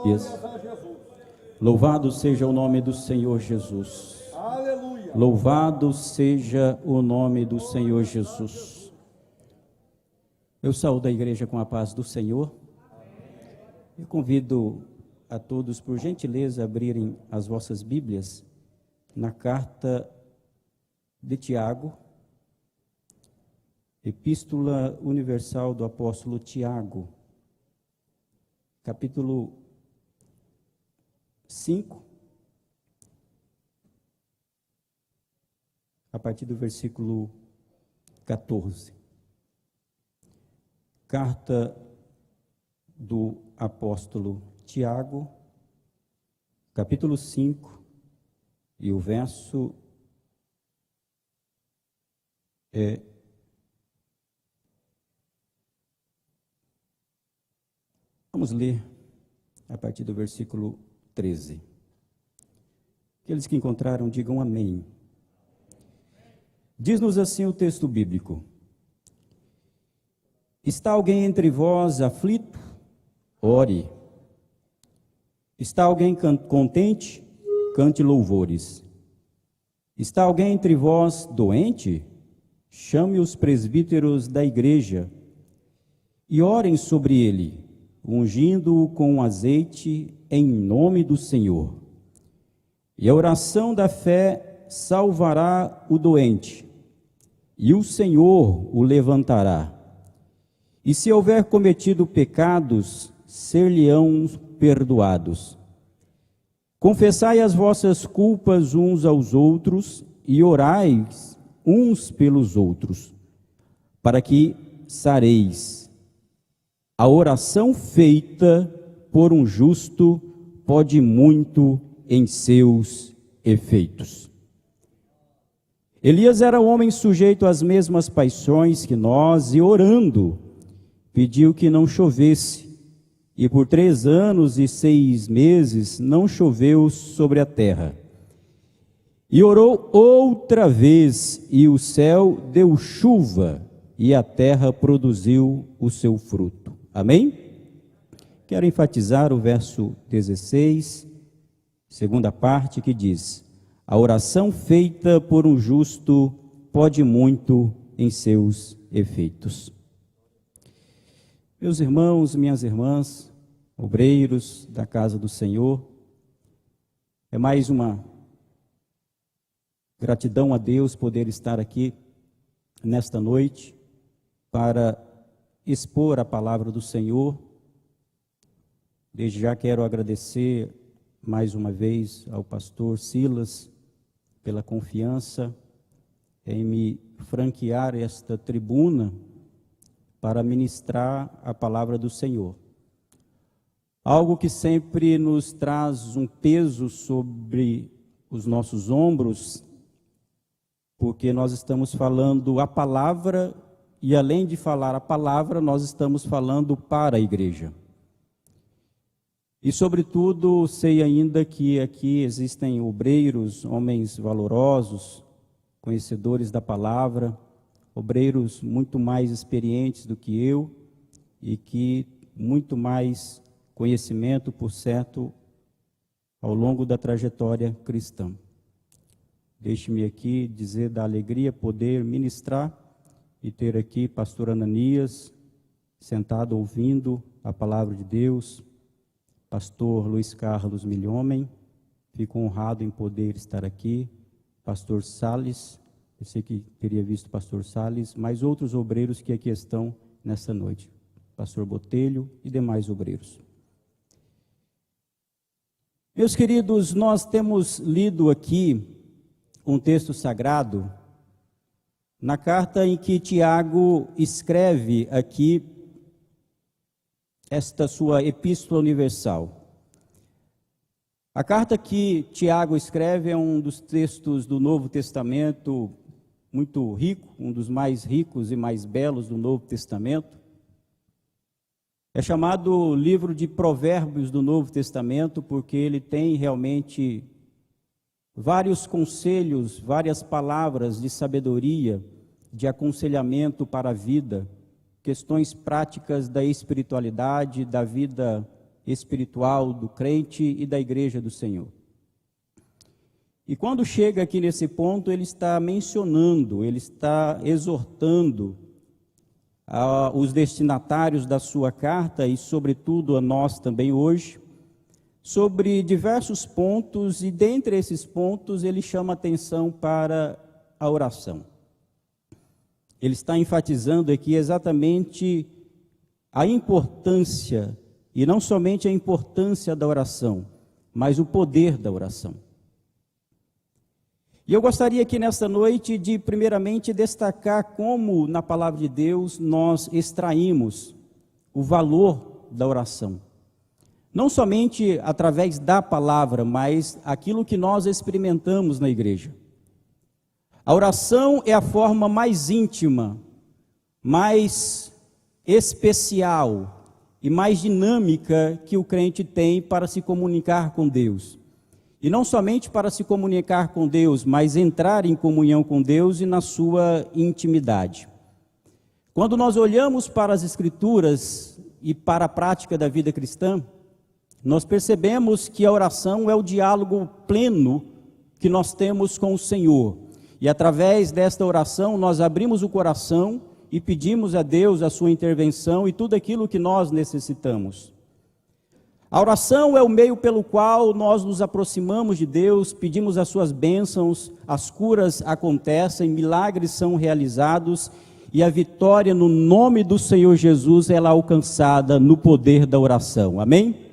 Glórias a Jesus. Louvado seja o nome do Senhor Jesus. Aleluia. Louvado seja o nome do Senhor Jesus. Eu saúdo a igreja com a paz do Senhor. Eu convido a todos, por gentileza, a abrirem as vossas Bíblias na carta de Tiago, Epístola Universal do Apóstolo Tiago, capítulo 5, a partir do versículo 14. Carta do apóstolo Tiago, capítulo 5, e o verso vamos ler a partir do versículo 13. Aqueles que encontraram, digam amém. Diz-nos assim o texto bíblico: está alguém entre vós aflito? Ore. Está alguém contente? Cante louvores. Está alguém entre vós doente? Chame os presbíteros da igreja e orem sobre ele, ungindo-o com azeite em nome do Senhor. E a oração da fé salvará o doente, e o Senhor o levantará. E se houver cometido pecados, ser-lhe-ão perdoados. Confessai as vossas culpas uns aos outros e orai uns pelos outros, para que sareis. A oração feita por um justo pode muito em seus efeitos. Elias era um homem sujeito às mesmas paixões que nós, e orando, pediu que não chovesse, e por 3 anos e 6 meses não choveu sobre a terra. E orou outra vez, e o céu deu chuva, e a terra produziu o seu fruto. Amém? Quero enfatizar o verso 16, segunda parte, que diz: a oração feita por um justo pode muito em seus efeitos. Meus irmãos, minhas irmãs, obreiros da casa do Senhor, é mais uma gratidão a Deus poder estar aqui nesta noite para expor a palavra do Senhor. Desde já quero agradecer mais uma vez ao pastor Silas pela confiança em me franquear esta tribuna para ministrar a palavra do Senhor. Algo que sempre nos traz um peso sobre os nossos ombros, porque nós estamos falando a palavra, e além de falar a palavra, nós estamos falando para a igreja. E, sobretudo, sei ainda que aqui existem obreiros, homens valorosos, conhecedores da palavra, obreiros muito mais experientes do que eu, e que muito mais conhecimento, por certo, ao longo da trajetória cristã. Deixe-me aqui dizer da alegria poder ministrar e ter aqui pastor Ananias sentado ouvindo a palavra de Deus, pastor Luiz Carlos Milhomem, fico honrado em poder estar aqui, pastor Salles, eu sei que teria visto o pastor Salles, mas outros obreiros que aqui estão nessa noite, pastor Botelho e demais obreiros. Meus queridos, nós temos lido aqui um texto sagrado na carta em que Tiago escreve aqui esta sua epístola universal. A carta que Tiago escreve é um dos textos do Novo Testamento muito rico, um dos mais ricos e mais belos do Novo Testamento. É chamado livro de Provérbios do Novo Testamento porque ele tem realmente vários conselhos, várias palavras de sabedoria, de aconselhamento para a vida, questões práticas da espiritualidade, da vida espiritual do crente e da igreja do Senhor. E quando chega aqui nesse ponto, ele está mencionando, ele está exortando os destinatários da sua carta, e sobretudo a nós também hoje, sobre diversos pontos, e dentre esses pontos ele chama atenção para a oração. Ele está enfatizando aqui exatamente a importância, e não somente a importância da oração, mas o poder da oração. E eu gostaria aqui nesta noite de, primeiramente, destacar como, na palavra de Deus, nós extraímos o valor da oração. Não somente através da palavra, mas aquilo que nós experimentamos na igreja. A oração é a forma mais íntima, mais especial e mais dinâmica que o crente tem para se comunicar com Deus. E não somente para se comunicar com Deus, mas entrar em comunhão com Deus e na sua intimidade. Quando nós olhamos para as Escrituras e para a prática da vida cristã, nós percebemos que a oração é o diálogo pleno que nós temos com o Senhor. E através desta oração nós abrimos o coração e pedimos a Deus a sua intervenção e tudo aquilo que nós necessitamos. A oração é o meio pelo qual nós nos aproximamos de Deus, pedimos as suas bênçãos, as curas acontecem, milagres são realizados e a vitória no nome do Senhor Jesus ela é alcançada no poder da oração. Amém?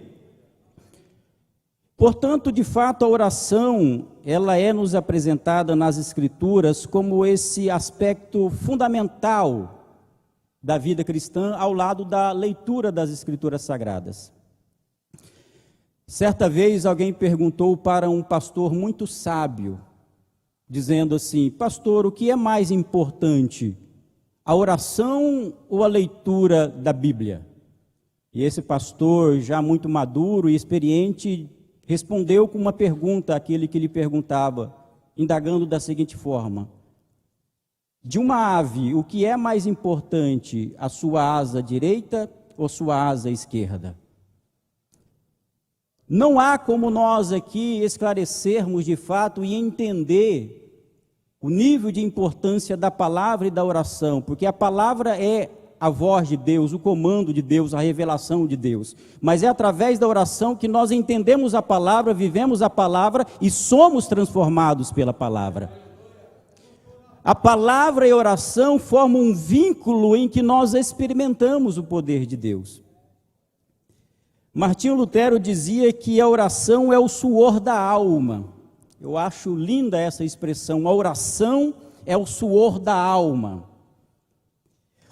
Portanto, de fato, a oração, ela é nos apresentada nas Escrituras como esse aspecto fundamental da vida cristã, ao lado da leitura das Escrituras Sagradas. Certa vez alguém perguntou para um pastor muito sábio, dizendo assim: pastor, o que é mais importante, a oração ou a leitura da Bíblia? E esse pastor, já muito maduro e experiente, respondeu com uma pergunta àquele que lhe perguntava, indagando da seguinte forma: de uma ave, o que é mais importante, a sua asa direita ou sua asa esquerda? Não há como nós aqui esclarecermos de fato e entender o nível de importância da palavra e da oração, porque a palavra é a voz de Deus, o comando de Deus, a revelação de Deus. Mas é através da oração que nós entendemos a palavra, vivemos a palavra e somos transformados pela palavra. A palavra e a oração formam um vínculo em que nós experimentamos o poder de Deus. Martinho Lutero dizia que a oração é o suor da alma. Eu acho linda essa expressão, a oração é o suor da alma.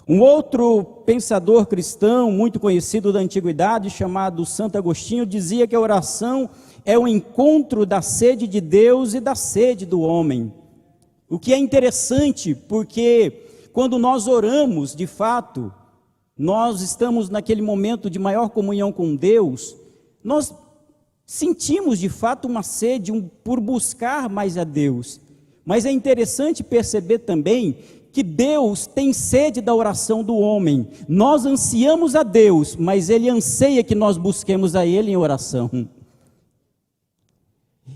Um outro pensador cristão muito conhecido da antiguidade, chamado Santo Agostinho, dizia que a oração é o encontro da sede de Deus e da sede do homem. O que é interessante, porque quando nós oramos, de fato, nós estamos naquele momento de maior comunhão com Deus, nós sentimos de fato uma sede por buscar mais a Deus. Mas é interessante perceber também que Deus tem sede da oração do homem. Nós ansiamos a Deus, mas Ele anseia que nós busquemos a Ele em oração.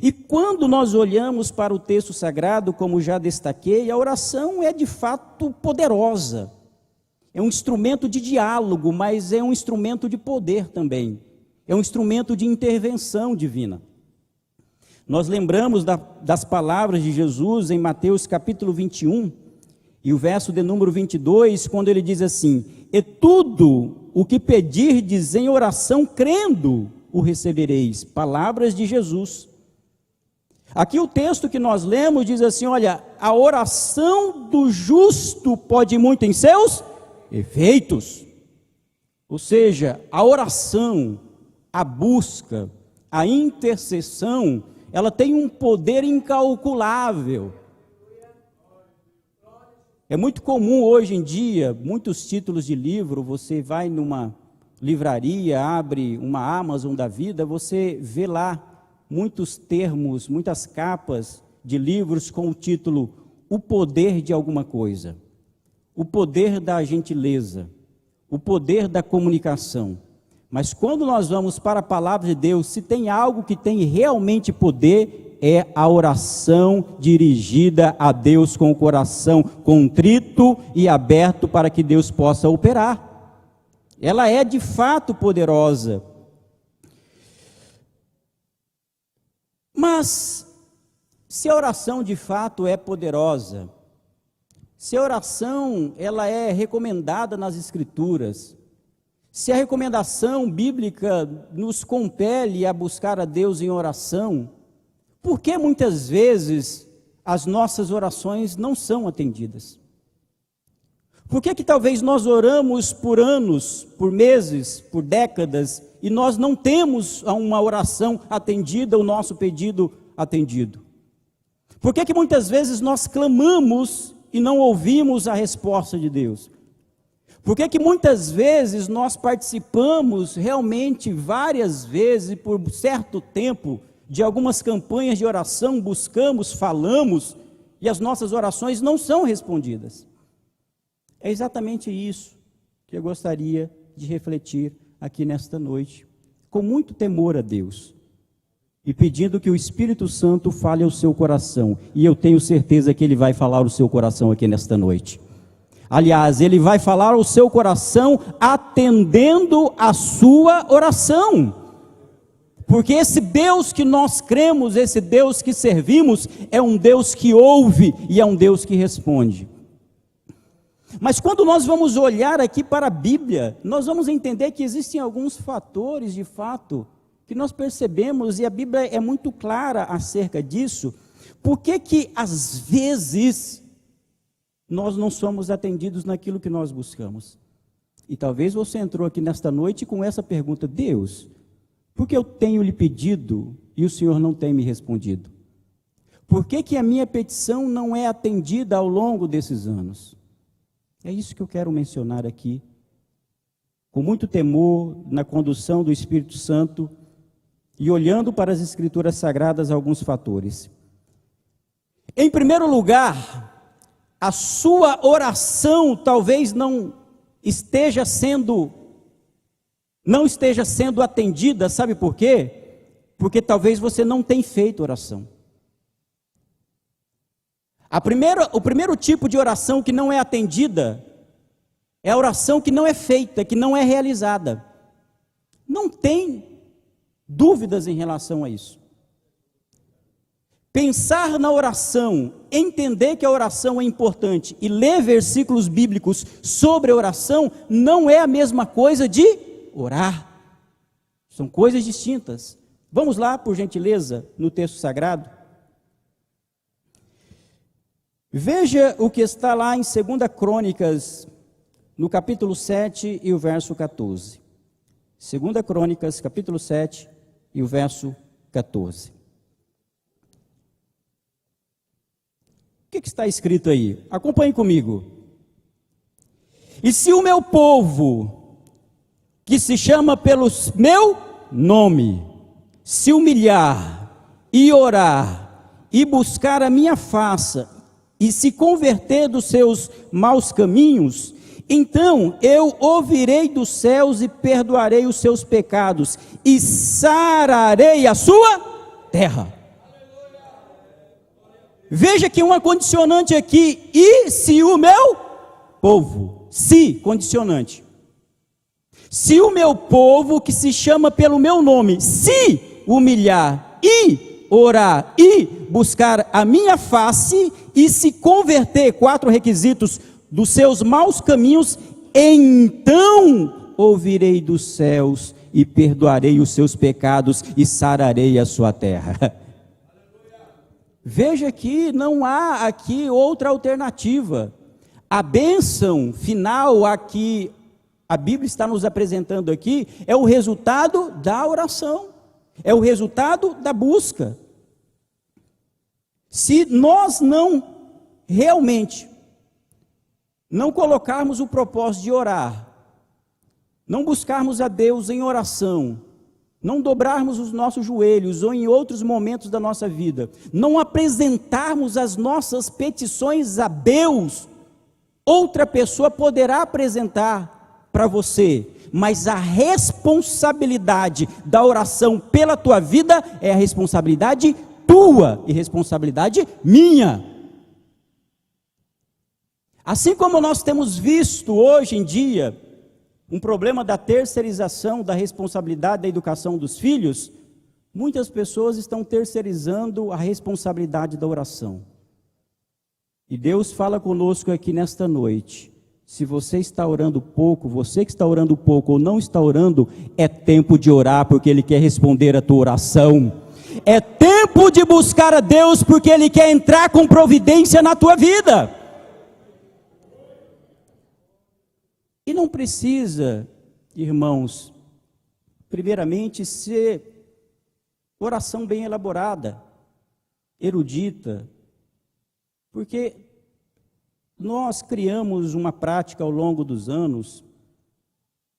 E quando nós olhamos para o texto sagrado, como já destaquei, a oração é de fato poderosa. É um instrumento de diálogo, mas é um instrumento de poder também. É um instrumento de intervenção divina. Nós lembramos das palavras de Jesus em Mateus capítulo 21, e o verso de número 22, quando ele diz assim: e tudo o que pedirdes em oração, crendo, o recebereis. Palavras de Jesus. Aqui o texto que nós lemos diz assim: olha, a oração do justo pode muito em seus efeitos. Ou seja, a oração, a busca, a intercessão, ela tem um poder incalculável. É muito comum hoje em dia, muitos títulos de livro, você vai numa livraria, abre uma Amazon da vida, você vê lá muitos termos, muitas capas de livros com o título O Poder de Alguma Coisa, o poder da gentileza, o poder da comunicação. Mas quando nós vamos para a palavra de Deus, se tem algo que tem realmente poder, é a oração dirigida a Deus com o coração contrito e aberto para que Deus possa operar. Ela é de fato poderosa. Mas, se a oração de fato é poderosa, se a oração ela é recomendada nas Escrituras, se a recomendação bíblica nos compele a buscar a Deus em oração, por que muitas vezes as nossas orações não são atendidas? Por que talvez nós oramos por anos, por meses, por décadas, e nós não temos uma oração atendida, o nosso pedido atendido? Por que muitas vezes nós clamamos e não ouvimos a resposta de Deus? Por que muitas vezes nós participamos realmente várias vezes, por certo tempo, de algumas campanhas de oração, buscamos, falamos, e as nossas orações não são respondidas? É exatamente isso que eu gostaria de refletir aqui nesta noite, com muito temor a Deus, e pedindo que o Espírito Santo fale ao seu coração, e eu tenho certeza que Ele vai falar ao seu coração aqui nesta noite. Aliás, Ele vai falar ao seu coração atendendo a sua oração, porque esse Deus que nós cremos, esse Deus que servimos, é um Deus que ouve e é um Deus que responde. Mas quando nós vamos olhar aqui para a Bíblia, nós vamos entender que existem alguns fatores de fato que nós percebemos, e a Bíblia é muito clara acerca disso. Por que às vezes nós não somos atendidos naquilo que nós buscamos? E talvez você entrou aqui nesta noite com essa pergunta: Deus, por que eu tenho lhe pedido e o Senhor não tem me respondido? Por que a minha petição não é atendida ao longo desses anos? É isso que eu quero mencionar aqui, com muito temor, na condução do Espírito Santo, e olhando para as Escrituras Sagradas alguns fatores. Em primeiro lugar, a sua oração talvez não esteja sendo atendida, sabe por quê? Porque talvez você não tenha feito oração. O primeiro tipo de oração que não é atendida é a oração que não é feita, que não é realizada. Não tem dúvidas em relação a isso. Pensar na oração, entender que a oração é importante e ler versículos bíblicos sobre a oração não é a mesma coisa de orar. São coisas distintas. Vamos lá, por gentileza, no texto sagrado. Veja o que está lá em 2 Crônicas, no capítulo 7 e o verso 14. 2 Crônicas, capítulo 7 e o verso 14. O que está escrito aí? Acompanhe comigo. E se o meu povo, que se chama pelo meu nome, se humilhar e orar e buscar a minha face e se converter dos seus maus caminhos, então eu ouvirei dos céus e perdoarei os seus pecados e sararei a sua terra. Veja que uma condicionante aqui: e se o meu povo, se, condicionante. Se o meu povo, que se chama pelo meu nome, se humilhar e orar e buscar a minha face e se converter, 4 requisitos, dos seus maus caminhos, então ouvirei dos céus e perdoarei os seus pecados e sararei a sua terra. Veja que não há aqui outra alternativa. A bênção final aqui, a Bíblia está nos apresentando aqui, é o resultado da oração, é o resultado da busca. Se nós realmente não colocarmos o propósito de orar, não buscarmos a Deus em oração, não dobrarmos os nossos joelhos ou em outros momentos da nossa vida, não apresentarmos as nossas petições a Deus, outra pessoa poderá apresentar para você, mas a responsabilidade da oração pela tua vida é a responsabilidade tua e responsabilidade minha. Assim como nós temos visto hoje em dia um problema da terceirização da responsabilidade da educação dos filhos, muitas pessoas estão terceirizando a responsabilidade da oração. E Deus fala conosco aqui nesta noite: se você está orando pouco, você que está orando pouco ou não está orando, é tempo de orar, porque Ele quer responder a tua oração. É tempo de buscar a Deus, porque Ele quer entrar com providência na tua vida. E não precisa, irmãos, primeiramente ser oração bem elaborada, erudita, porque nós criamos uma prática ao longo dos anos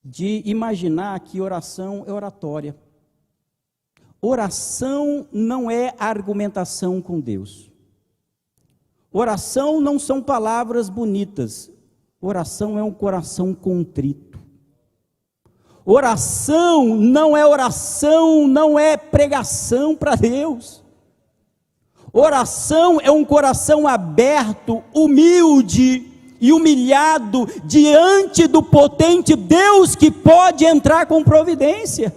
de imaginar que oração é oratória. Oração não é argumentação com Deus. Oração não são palavras bonitas. Oração é um coração contrito. Oração, não é pregação para Deus. Oração é um coração aberto, humilde e humilhado diante do potente Deus que pode entrar com providência.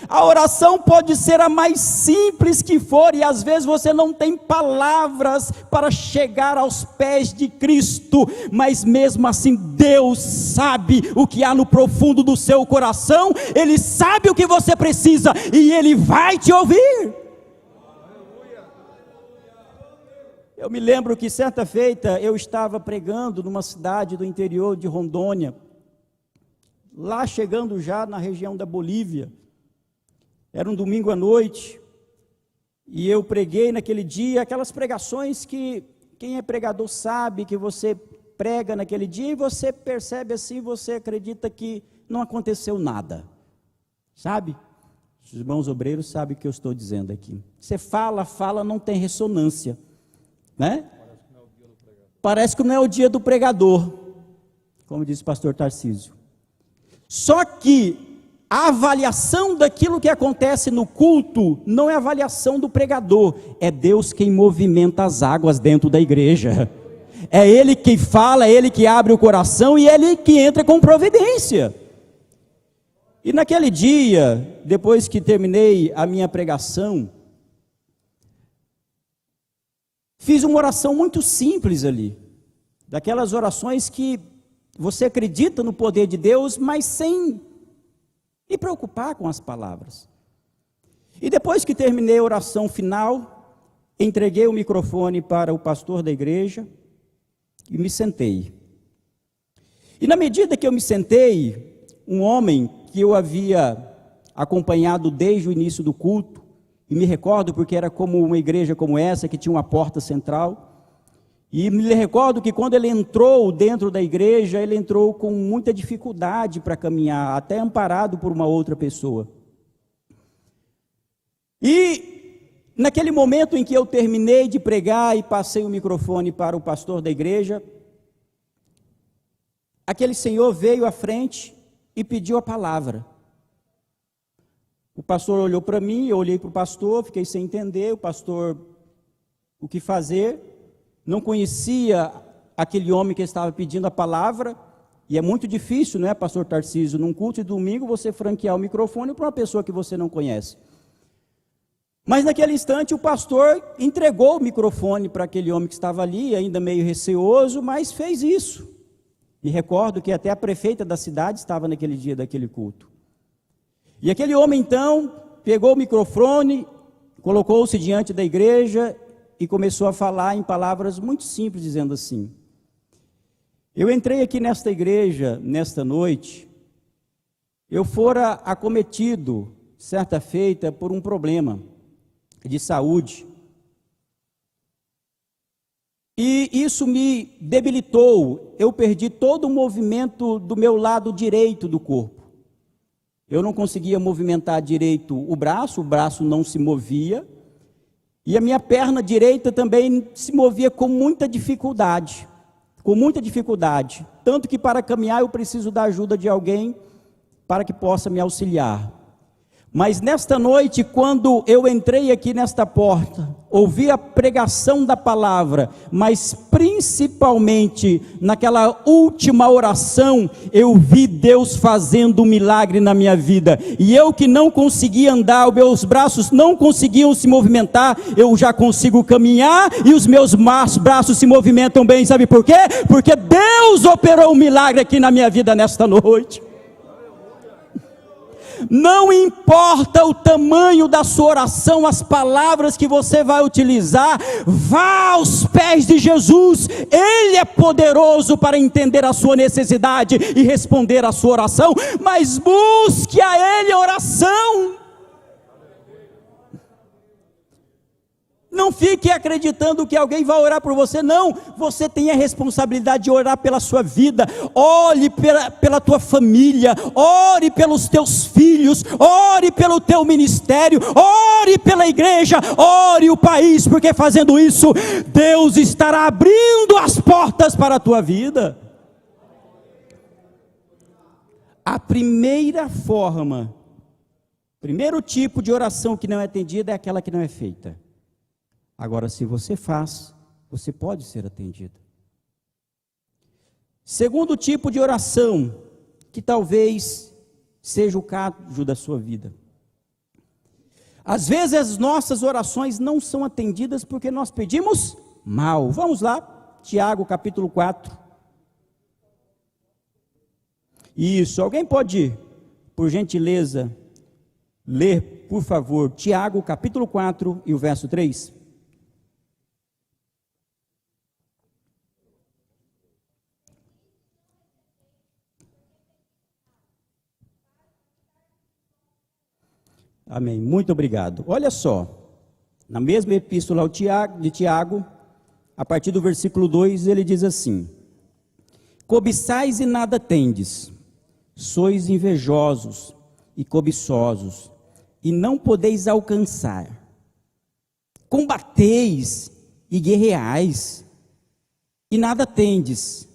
A oração pode ser a mais simples que for, e às vezes você não tem palavras para chegar aos pés de Cristo, mas mesmo assim Deus sabe o que há no profundo do seu coração, Ele sabe o que você precisa, e Ele vai te ouvir. Eu me lembro que certa feita eu estava pregando numa cidade do interior de Rondônia, lá chegando já na região da Bolívia. Era um domingo à noite, e eu preguei naquele dia, aquelas pregações que quem é pregador sabe, que você prega naquele dia, e você percebe assim, você acredita que não aconteceu nada, sabe? Os irmãos obreiros sabem o que eu estou dizendo aqui. Você fala, não tem ressonância, né? Parece que não é o dia do pregador, como disse o pastor Tarcísio. Só que a avaliação daquilo que acontece no culto não é a avaliação do pregador, é Deus quem movimenta as águas dentro da igreja. É Ele que fala, é Ele que abre o coração e é Ele que entra com providência. E naquele dia, depois que terminei a minha pregação, fiz uma oração muito simples ali, daquelas orações que você acredita no poder de Deus, mas sem me preocupar com as palavras. E depois que terminei a oração final, entreguei o microfone para o pastor da igreja e me sentei. E na medida que eu me sentei, um homem que eu havia acompanhado desde o início do culto, e me recordo porque era como uma igreja como essa, que tinha uma porta central, e me recordo que quando ele entrou dentro da igreja, ele entrou com muita dificuldade para caminhar, até amparado por uma outra pessoa. E naquele momento em que eu terminei de pregar e passei o microfone para o pastor da igreja, aquele senhor veio à frente e pediu a palavra. O pastor olhou para mim, eu olhei para o pastor, fiquei sem entender, o pastor, o que fazer? Não conhecia aquele homem que estava pedindo a palavra, e é muito difícil, não é, pastor Tarcísio, num culto de domingo, você franquear o microfone para uma pessoa que você não conhece. Mas naquele instante o pastor entregou o microfone para aquele homem que estava ali, ainda meio receoso, mas fez isso. Me recordo que até a prefeita da cidade estava naquele dia daquele culto. E aquele homem então pegou o microfone, colocou-se diante da igreja e começou a falar em palavras muito simples, dizendo assim: eu entrei aqui nesta igreja, nesta noite, eu fora acometido, certa feita, por um problema de saúde, e isso me debilitou, eu perdi todo o movimento do meu lado direito do corpo, eu não conseguia movimentar direito o braço não se movia, e a minha perna direita também se movia com muita dificuldade, com muita dificuldade, tanto que para caminhar eu preciso da ajuda de alguém para que possa me auxiliar. Mas nesta noite, quando eu entrei aqui nesta porta, ouvi a pregação da palavra, mas principalmente naquela última oração, eu vi Deus fazendo um milagre na minha vida. E eu que não conseguia andar, os meus braços não conseguiam se movimentar, eu já consigo caminhar e os meus braços se movimentam bem. Sabe por quê? Porque Deus operou um milagre aqui na minha vida nesta noite. Não importa o tamanho da sua oração, as palavras que você vai utilizar, vá aos pés de Jesus. Ele é poderoso para entender a sua necessidade e responder a sua oração, mas busque a Ele a oração. Não fique acreditando que alguém vai orar por você, não. Você tem a responsabilidade de orar pela sua vida. Ore pela tua família, ore pelos teus filhos, ore pelo teu ministério, ore pela igreja, ore o país, porque fazendo isso, Deus estará abrindo as portas para a tua vida. A primeira forma, primeiro tipo de oração que não é atendida é aquela que não é feita. Agora, se você faz, você pode ser atendido. Segundo tipo de oração, que talvez seja o caso da sua vida. Às vezes as nossas orações não são atendidas porque nós pedimos mal. Vamos lá, Tiago capítulo 4. Isso, alguém pode, por gentileza, ler, por favor, Tiago capítulo 4 e o verso 3? Amém, muito obrigado. Olha só, na mesma epístola de Tiago, a partir do versículo 2, ele diz assim: cobiçais e nada tendes, sois invejosos e cobiçosos, e não podeis alcançar. Combateis e guerreais, e nada tendes.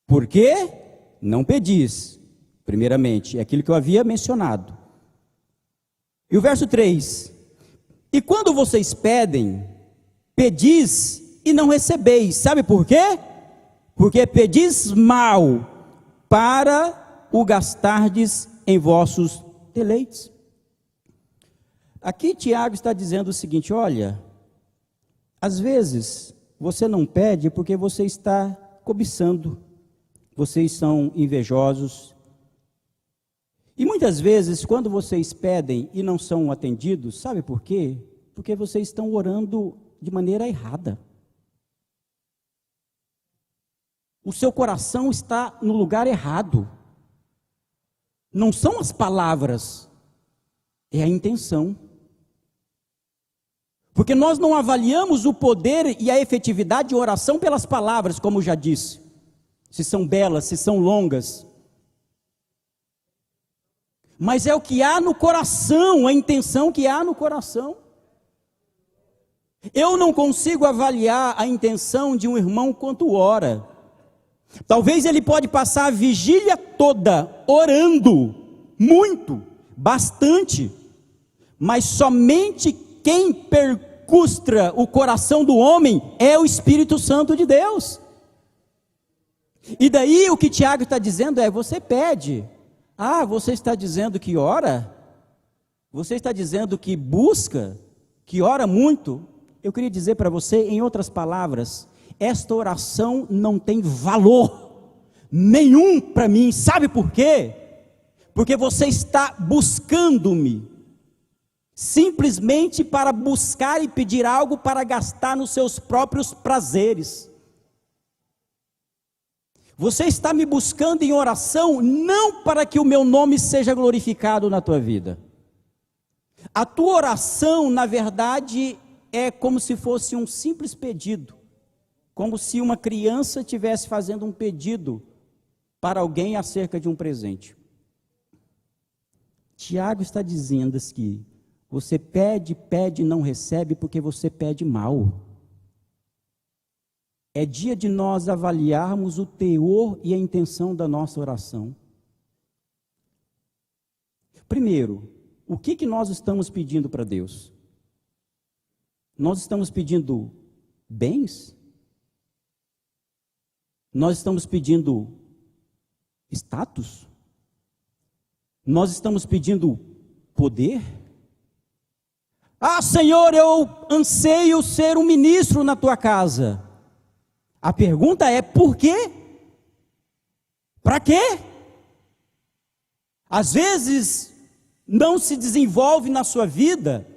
Por quê? Não pedis. Primeiramente, é aquilo que eu havia mencionado. E o verso 3: e quando vocês pedem, pedis e não recebeis. Sabe por quê? Porque pedis mal, para o gastardes em vossos deleites. Aqui Tiago está dizendo o seguinte: olha, às vezes você não pede porque você está cobiçando, vocês são invejosos. E muitas vezes, quando vocês pedem e não são atendidos, sabe por quê? Porque vocês estão orando de maneira errada. O seu coração está no lugar errado. Não são as palavras, é a intenção. Porque nós não avaliamos o poder e a efetividade de oração pelas palavras, como já disse. Se são belas, se são longas. Mas é o que há no coração, a intenção que há no coração. Eu não consigo avaliar a intenção de um irmão quanto ora. Talvez ele pode passar a vigília toda orando, muito, bastante, mas somente quem percustra o coração do homem é o Espírito Santo de Deus. E daí o que Tiago está dizendo é: você pede. Ah, você está dizendo que ora? Você está dizendo que busca? Que ora muito? Eu queria dizer para você, em outras palavras, esta oração não tem valor nenhum para mim. Sabe por quê? Porque você está buscando-me simplesmente para buscar e pedir algo para gastar nos seus próprios prazeres. Você está me buscando em oração não para que o meu nome seja glorificado na tua vida. A tua oração, na verdade, é como se fosse um simples pedido. Como se uma criança estivesse fazendo um pedido para alguém acerca de um presente. Tiago está dizendo que você pede, pede e não recebe porque você pede mal. É dia de nós avaliarmos o teor e a intenção da nossa oração. Primeiro, o que nós estamos pedindo para Deus? Nós estamos pedindo bens? Nós estamos pedindo status? Nós estamos pedindo poder? Ah, Senhor, eu anseio ser um ministro na tua casa. A pergunta é: por quê? Para quê? Às vezes não se desenvolve na sua vida,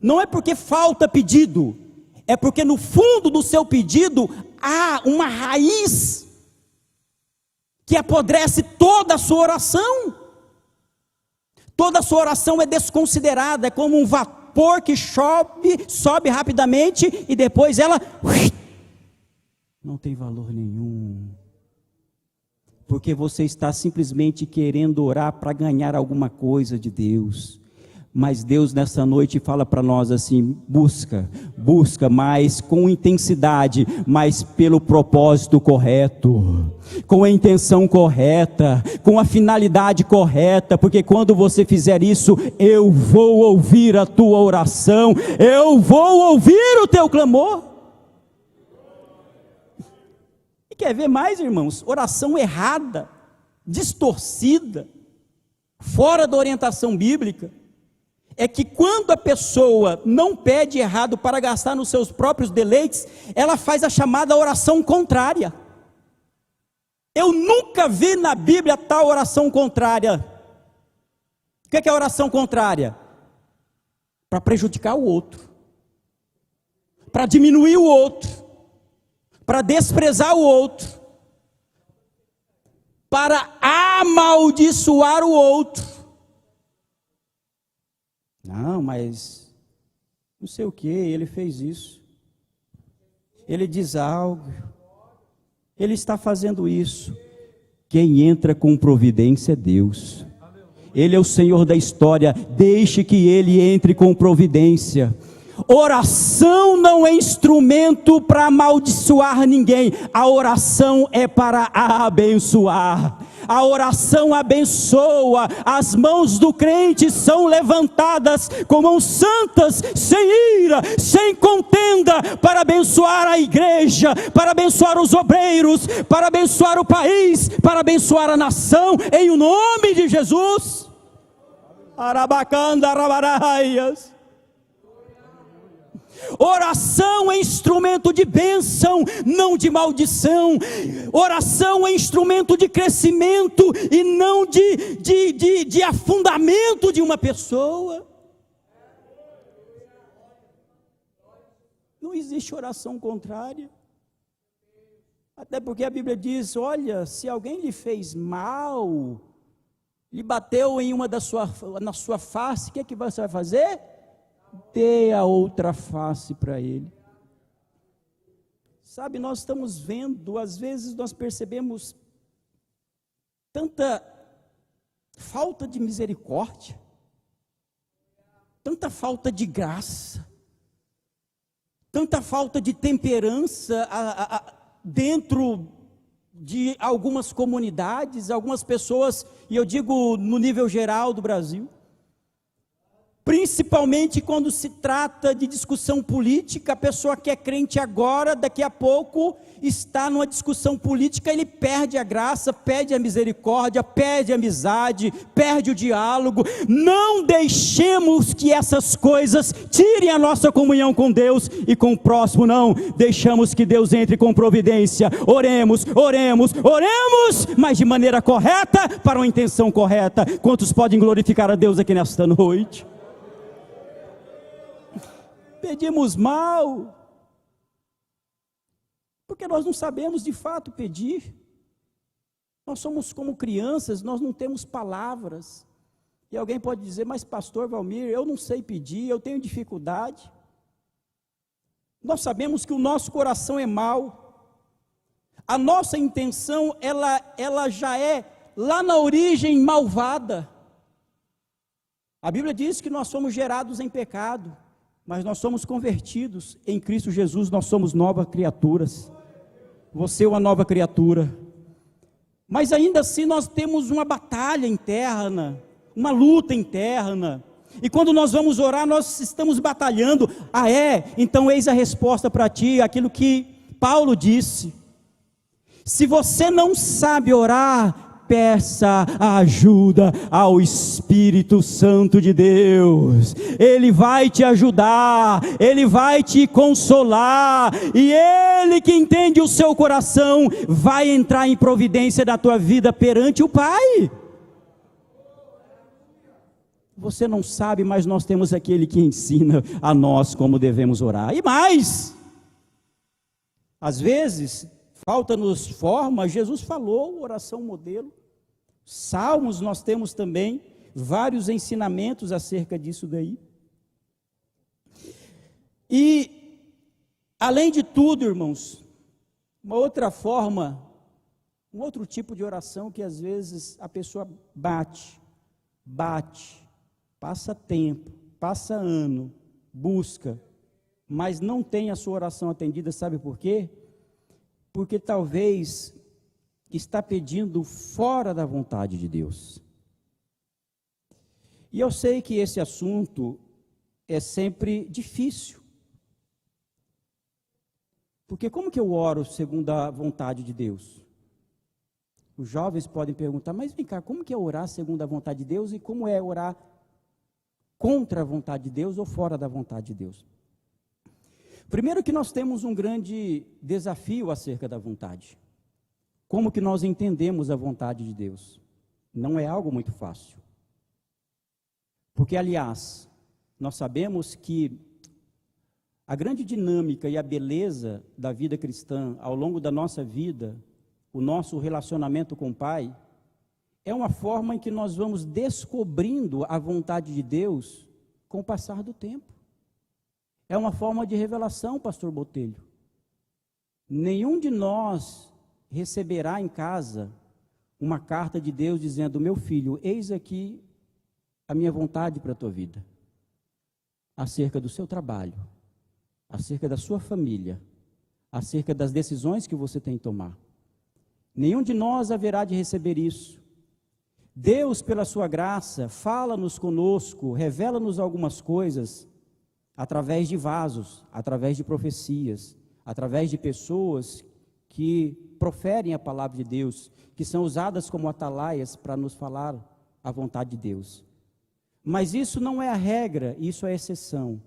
não é porque falta pedido, é porque no fundo do seu pedido há uma raiz que apodrece toda a sua oração. Toda a sua oração é desconsiderada, é como um vapor que sobe rapidamente e depois ela não tem valor nenhum. Porque você está simplesmente querendo orar para ganhar alguma coisa de Deus. Mas Deus nessa noite fala para nós assim: busca, mas com intensidade, mas pelo propósito correto, com a intenção correta, com a finalidade correta, porque quando você fizer isso, eu vou ouvir a tua oração, eu vou ouvir o teu clamor. E quer ver mais, irmãos? Oração errada, distorcida, fora da orientação bíblica, é que quando a pessoa não pede errado para gastar nos seus próprios deleites, ela faz a chamada oração contrária. Eu nunca vi na Bíblia tal oração contrária. O que é a oração contrária? Para prejudicar o outro, para diminuir o outro, para desprezar o outro, para amaldiçoar o outro. Não, mas não sei o que, ele fez isso, ele diz algo, ele está fazendo isso. Quem entra com providência é Deus. Ele é o Senhor da história, deixe que Ele entre com providência. Oração não é instrumento para amaldiçoar ninguém, a oração é para abençoar. A oração abençoa, as mãos do crente são levantadas com mãos santas, sem ira, sem contenda, para abençoar a igreja, para abençoar os obreiros, para abençoar o país, para abençoar a nação, em o nome de Jesus. Arabacanda, arabaraias. Oração é instrumento de bênção, não de maldição. Oração é instrumento de crescimento e não de afundamento de uma pessoa. Não existe oração contrária. Até porque a Bíblia diz: olha, se alguém lhe fez mal, lhe bateu em na sua face, o que é que você vai fazer? Dê a outra face para ele. Sabe, nós estamos vendo, às vezes nós percebemos tanta falta de misericórdia, tanta falta de graça, tanta falta de temperança dentro de algumas comunidades, algumas pessoas, e eu digo no nível geral do Brasil. Principalmente quando se trata de discussão política, a pessoa que é crente agora, daqui a pouco está numa discussão política, ele perde a graça, perde a misericórdia, perde a amizade, perde o diálogo. Não deixemos que essas coisas tirem a nossa comunhão com Deus e com o próximo, não. Deixamos que Deus entre com providência. Oremos, mas de maneira correta, para uma intenção correta. Quantos podem glorificar a Deus aqui nesta noite? Pedimos mal, porque nós não sabemos de fato pedir. Nós somos como crianças, nós não temos palavras. E alguém pode dizer: mas pastor Valmir, eu não sei pedir, eu tenho dificuldade. Nós sabemos que o nosso coração é mau. A nossa intenção, ela já é lá na origem malvada. A Bíblia diz que nós somos gerados em pecado, mas nós somos convertidos em Cristo Jesus, nós somos novas criaturas. você é uma nova criatura. Mas ainda assim nós temos uma batalha interna, uma luta interna. E quando nós vamos orar, nós estamos batalhando. Ah, é? Então eis a resposta para ti, aquilo que Paulo disse. Se você não sabe orar, peça a ajuda ao Espírito Santo de Deus. Ele vai te ajudar, Ele vai te consolar, e Ele que entende o seu coração, vai entrar em providência da tua vida perante o Pai. Você não sabe, mas nós temos aquele que ensina a nós como devemos orar. E mais, às vezes, falta-nos forma. Jesus falou, oração modelo. Salmos, nós temos também vários ensinamentos acerca disso daí. E, além de tudo, irmãos, uma outra forma, um outro tipo de oração que às vezes a pessoa bate, passa tempo, passa ano, busca, mas não tem a sua oração atendida, sabe por quê? Porque talvez está pedindo fora da vontade de Deus. E eu sei que esse assunto é sempre difícil. Porque como que eu oro segundo a vontade de Deus? Os jovens podem perguntar, mas vem cá, como que é orar segundo a vontade de Deus e como é orar contra a vontade de Deus ou fora da vontade de Deus? Primeiro que nós temos um grande desafio acerca da vontade. Como que nós entendemos a vontade de Deus? Não é algo muito fácil. Porque, aliás, nós sabemos que a grande dinâmica e a beleza da vida cristã ao longo da nossa vida, o nosso relacionamento com o Pai, é uma forma em que nós vamos descobrindo a vontade de Deus com o passar do tempo. É uma forma de revelação, pastor Botelho. Nenhum de nós receberá em casa uma carta de Deus dizendo: meu filho, eis aqui a minha vontade para a tua vida, acerca do seu trabalho, acerca da sua família, acerca das decisões que você tem que tomar. Nenhum de nós haverá de receber isso. Deus, pela sua graça, fala-nos conosco, revela-nos algumas coisas, através de vasos, através de profecias, através de pessoas que proferem a palavra de Deus, que são usadas como atalaias para nos falar a vontade de Deus. Mas isso não é a regra, isso é a exceção.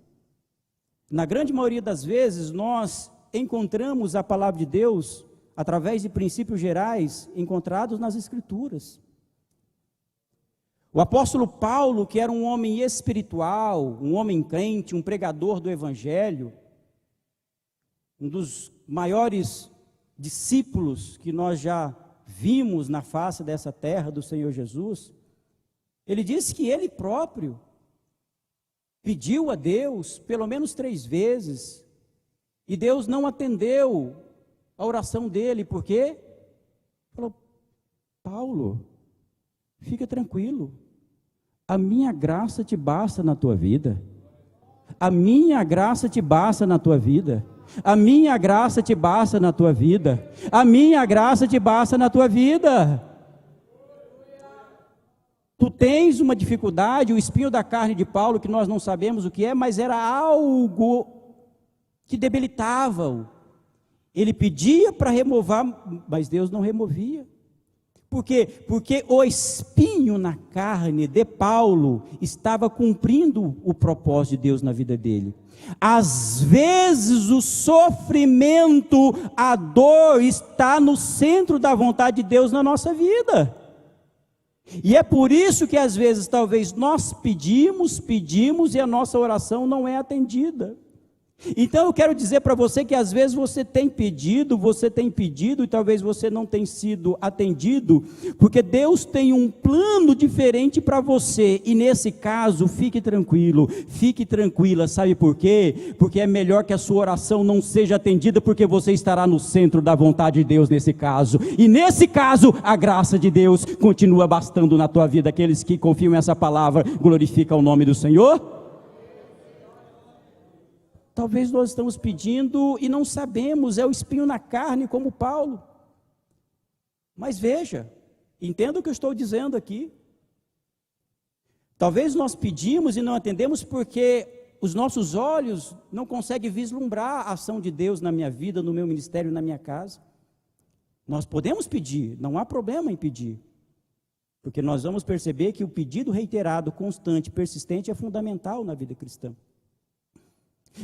Na grande maioria das vezes, nós encontramos a palavra de Deus através de princípios gerais encontrados nas Escrituras. O apóstolo Paulo, que era um homem espiritual, um homem crente, um pregador do Evangelho, um dos maiores discípulos que nós já vimos na face dessa terra do Senhor Jesus, ele disse que ele próprio pediu a Deus pelo menos 3 vezes, e Deus não atendeu a oração dele, porque falou: Paulo, fica tranquilo, a minha graça te basta na tua vida, a minha graça te basta na tua vida, a minha graça te basta na tua vida, a minha graça te basta na tua vida. Tu tens uma dificuldade, o espinho da carne de Paulo, que nós não sabemos o que é, mas era algo que debilitava-o. Ele pedia para remover, mas Deus não removia. Por quê? Porque o espinho na carne de Paulo estava cumprindo o propósito de Deus na vida dele. Às vezes o sofrimento, a dor está no centro da vontade de Deus na nossa vida. E é por isso que às vezes talvez nós pedimos e a nossa oração não é atendida. Então eu quero dizer para você que às vezes você tem pedido e talvez você não tenha sido atendido, porque Deus tem um plano diferente para você, e nesse caso fique tranquilo, fique tranquila, sabe por quê? Porque é melhor que a sua oração não seja atendida, porque você estará no centro da vontade de Deus nesse caso, e nesse caso a graça de Deus continua bastando na tua vida. Aqueles que confiam nessa palavra, glorificam o nome do Senhor. Talvez nós estamos pedindo e não sabemos, é o espinho na carne, como Paulo. Mas veja, entenda o que eu estou dizendo aqui. Talvez nós pedimos e não atendemos porque os nossos olhos não conseguem vislumbrar a ação de Deus na minha vida, no meu ministério, na minha casa. Nós podemos pedir, não há problema em pedir. Porque nós vamos perceber que o pedido reiterado, constante, persistente é fundamental na vida cristã.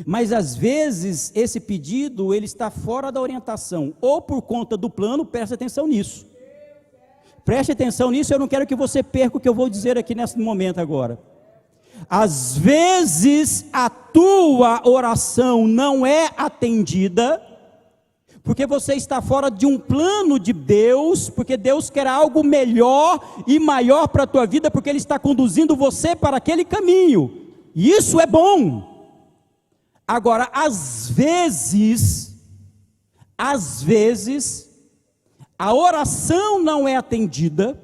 Mas às vezes esse pedido ele está fora da orientação, ou por conta do plano, preste atenção nisso. Preste atenção nisso, eu não quero que você perca o que eu vou dizer aqui nesse momento agora. Às vezes a tua oração não é atendida, porque você está fora de um plano de Deus, porque Deus quer algo melhor e maior para a tua vida, porque Ele está conduzindo você para aquele caminho, e isso é bom. Agora, às vezes, a oração não é atendida,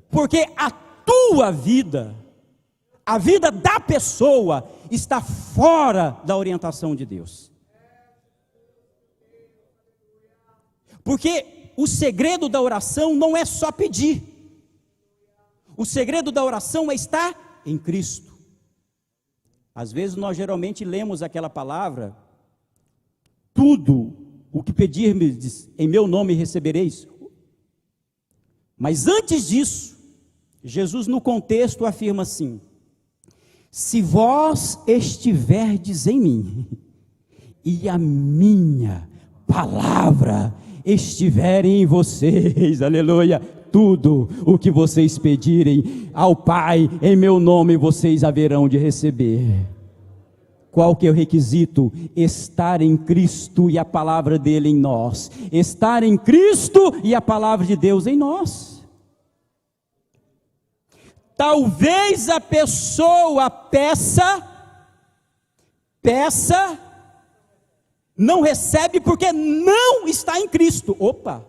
porque a tua vida, a vida da pessoa, está fora da orientação de Deus. Porque o segredo da oração não é só pedir, o segredo da oração é estar em Cristo. Às vezes nós geralmente lemos aquela palavra, tudo o que pedirdes em meu nome recebereis. Mas antes disso, Jesus no contexto afirma assim: se vós estiverdes em mim, e a minha palavra estiver em vocês, aleluia, tudo o que vocês pedirem ao Pai, em meu nome, vocês haverão de receber. Qual que é o requisito? Estar em Cristo e a palavra dele em nós. Estar em Cristo e a palavra de Deus em nós. Talvez a pessoa peça, não recebe porque não está em Cristo. Opa!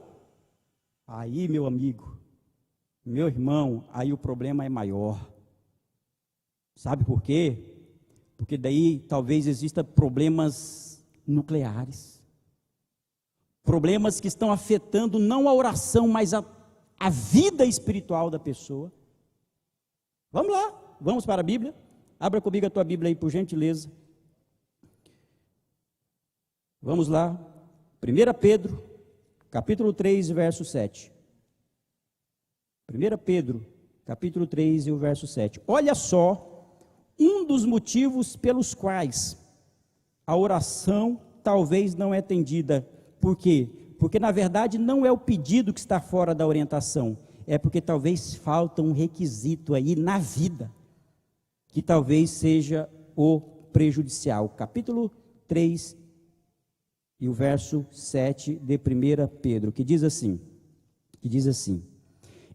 Aí, meu amigo, meu irmão, aí o problema é maior. Sabe por quê? Porque daí talvez existam problemas nucleares. Problemas que estão afetando não a oração, mas a vida espiritual da pessoa. Vamos lá, vamos para a Bíblia. Abra comigo a tua Bíblia aí, por gentileza. Vamos lá. 1 Pedro, capítulo 3, verso 7. 1 Pedro, capítulo 3 e o verso 7. Olha só, um dos motivos pelos quais a oração talvez não é atendida. Por quê? Porque na verdade não é o pedido que está fora da orientação, é porque talvez falta um requisito aí na vida, que talvez seja o prejudicial. Capítulo 3 e o verso 7 de 1 Pedro, que diz assim,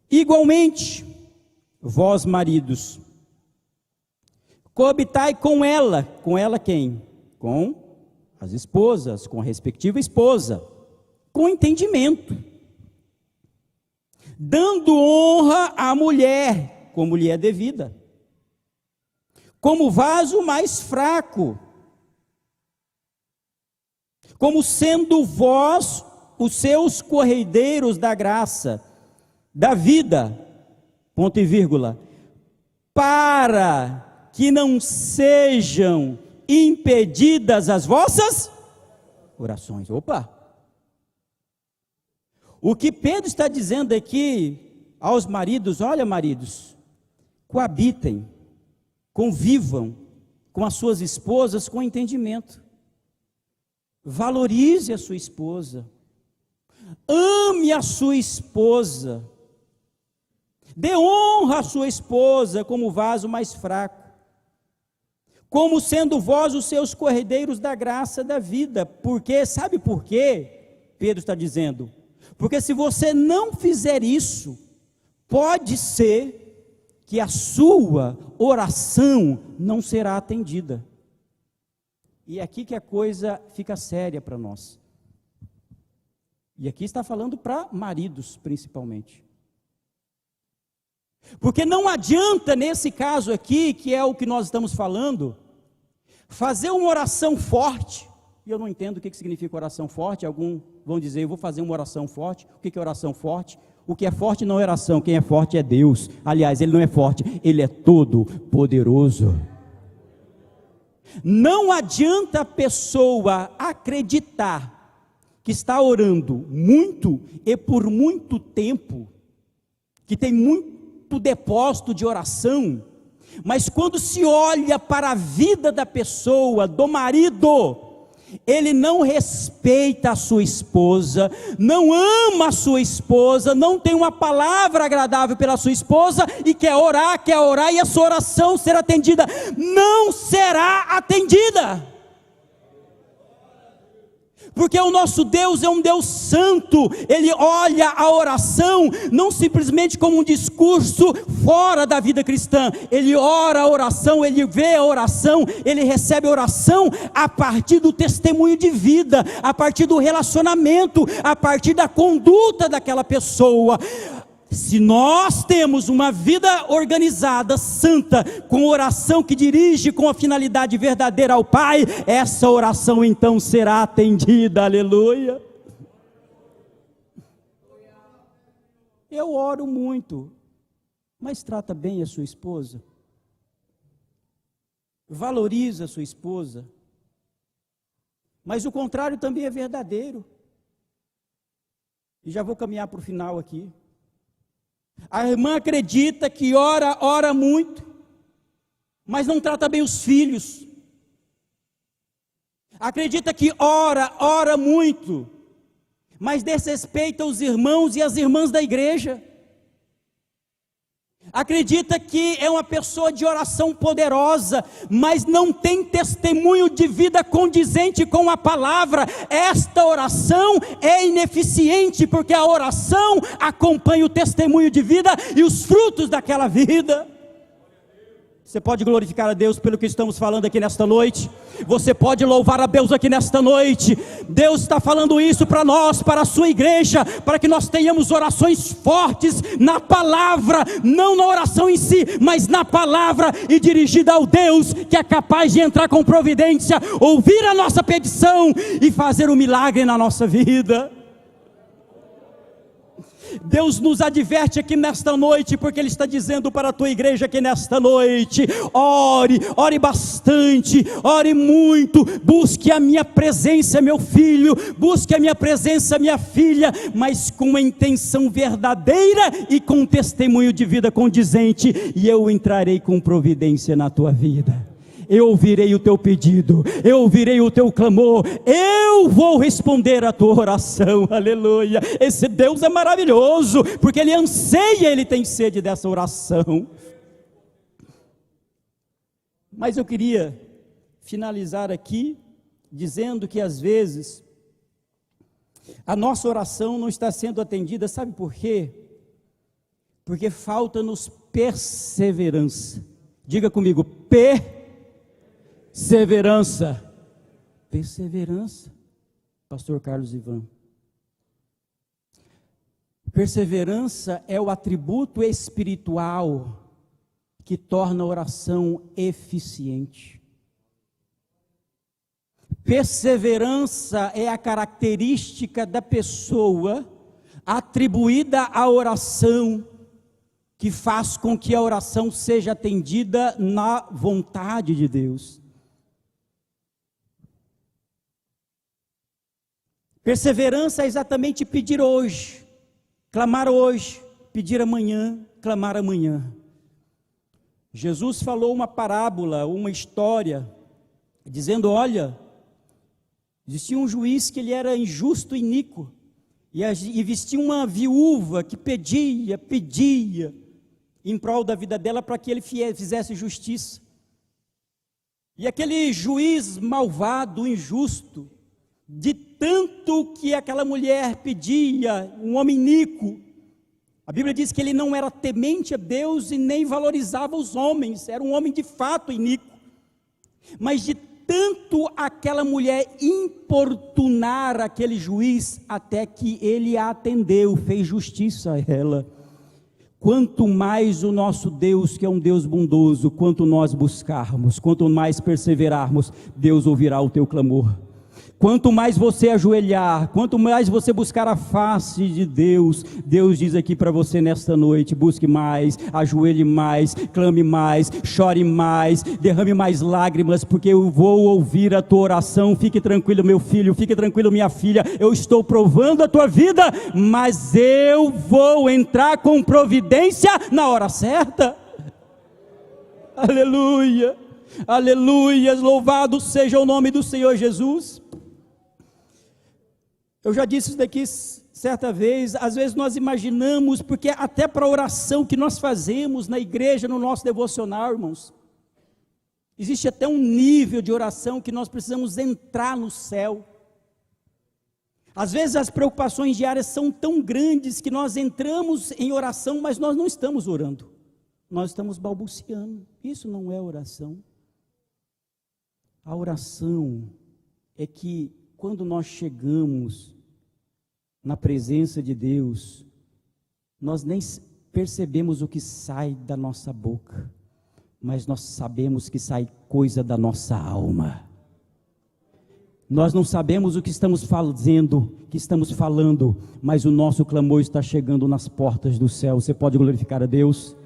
igualmente, vós maridos, coabitai com ela quem? Com as esposas, com a respectiva esposa, com entendimento, dando honra à mulher, como lhe é devida, como vaso mais fraco, como sendo vós os seus corredeiros da graça, da vida, ponto e vírgula, para que não sejam impedidas as vossas orações. Opa! O que Pedro está dizendo aqui aos maridos: olha, maridos, coabitem, convivam com as suas esposas com entendimento. Valorize a sua esposa, ame a sua esposa, dê honra à sua esposa como vaso mais fraco, como sendo vós os seus corredeiros da graça da vida. Porque, sabe por quê? Pedro está dizendo, porque se você não fizer isso, pode ser que a sua oração não será atendida. E é aqui que a coisa fica séria para nós. E aqui está falando para maridos, principalmente. Porque não adianta, nesse caso aqui, que é o que nós estamos falando, fazer uma oração forte, e eu não entendo o que significa oração forte. Alguns vão dizer, eu vou fazer uma oração forte. O que é oração forte? O que é forte não é oração, quem é forte é Deus. Aliás, Ele não é forte, Ele é todo poderoso. Não adianta a pessoa acreditar que está orando muito e por muito tempo, que tem muito depósito de oração, mas quando se olha para a vida da pessoa, do marido, ele não respeita a sua esposa, não ama a sua esposa, não tem uma palavra agradável pela sua esposa, e quer orar, e a sua oração será atendida. Não será atendida, porque o nosso Deus é um Deus santo. Ele olha a oração não simplesmente como um discurso fora da vida cristã. Ele ora a oração, ele vê a oração, ele recebe a oração a partir do testemunho de vida, a partir do relacionamento, a partir da conduta daquela pessoa. Se nós temos uma vida organizada, santa, com oração que dirige com a finalidade verdadeira ao Pai, essa oração então será atendida, aleluia. Eu oro muito, mas trata bem a sua esposa, valoriza a sua esposa, mas o contrário também é verdadeiro, e já vou caminhar para o final aqui. A irmã acredita que ora muito, mas não trata bem os filhos. Acredita que ora muito, mas desrespeita os irmãos e as irmãs da igreja. Acredita que é uma pessoa de oração poderosa, mas não tem testemunho de vida condizente com a palavra. Esta oração é ineficiente, porque a oração acompanha o testemunho de vida e os frutos daquela vida. Você pode glorificar a Deus pelo que estamos falando aqui nesta noite. Você pode louvar a Deus aqui nesta noite. Deus está falando isso para nós, para a sua igreja, para que nós tenhamos orações fortes na palavra, não na oração em si, mas na palavra, e dirigida ao Deus que é capaz de entrar com providência, ouvir a nossa petição e fazer um milagre na nossa vida. Deus nos adverte aqui nesta noite, porque Ele está dizendo para a tua igreja aqui nesta noite: ore bastante, ore muito, busque a minha presença, meu filho, busque a minha presença, minha filha, mas com uma intenção verdadeira e com um testemunho de vida condizente, e eu entrarei com providência na tua vida. Eu ouvirei o teu pedido, eu ouvirei o teu clamor, eu vou responder a tua oração, aleluia. Esse Deus é maravilhoso, porque Ele anseia, Ele tem sede dessa oração. Mas eu queria finalizar aqui, dizendo que às vezes, a nossa oração não está sendo atendida, sabe por quê? Porque falta-nos perseverança. Diga comigo, perseverança. Pastor Carlos Ivan. Perseverança é o atributo espiritual que torna a oração eficiente. Perseverança é a característica da pessoa atribuída à oração, que faz com que a oração seja atendida na vontade de Deus. Perseverança é exatamente pedir hoje, clamar hoje, pedir amanhã, clamar amanhã. Jesus falou uma parábola, uma história, dizendo: olha, existia um juiz que ele era injusto e iníquo, e existia uma viúva que pedia em prol da vida dela para que ele fizesse justiça. E aquele juiz malvado, injusto, de tanto que aquela mulher pedia, um homem iníquo, a Bíblia diz que ele não era temente a Deus e nem valorizava os homens, era um homem de fato iníquo, mas de tanto aquela mulher importunar aquele juiz, até que ele a atendeu, fez justiça a ela. quanto mais o nosso Deus, que é um Deus bondoso, quanto nós buscarmos, quanto mais perseverarmos, Deus ouvirá o teu clamor. Quanto mais você ajoelhar, quanto mais você buscar a face de Deus, Deus diz aqui para você nesta noite: busque mais, ajoelhe mais, clame mais, chore mais, derrame mais lágrimas, porque eu vou ouvir a tua oração. Fique tranquilo, meu filho, fique tranquilo, minha filha, eu estou provando a tua vida, mas eu vou entrar com providência na hora certa. Aleluia, aleluia, louvado seja o nome do Senhor Jesus. Eu já disse isso daqui certa vez, às vezes nós imaginamos, porque até para a oração que nós fazemos na igreja, no nosso devocional, irmãos, existe até um nível de oração que nós precisamos entrar no céu. Às vezes as preocupações diárias são tão grandes que nós entramos em oração, mas nós não estamos orando, nós estamos balbuciando. Isso não é oração. A oração é que quando nós chegamos na presença de Deus, nós nem percebemos o que sai da nossa boca, mas nós sabemos que sai coisa da nossa alma. Nós não sabemos o que estamos fazendo, que estamos falando, mas o nosso clamor está chegando nas portas do céu. Você pode glorificar a Deus?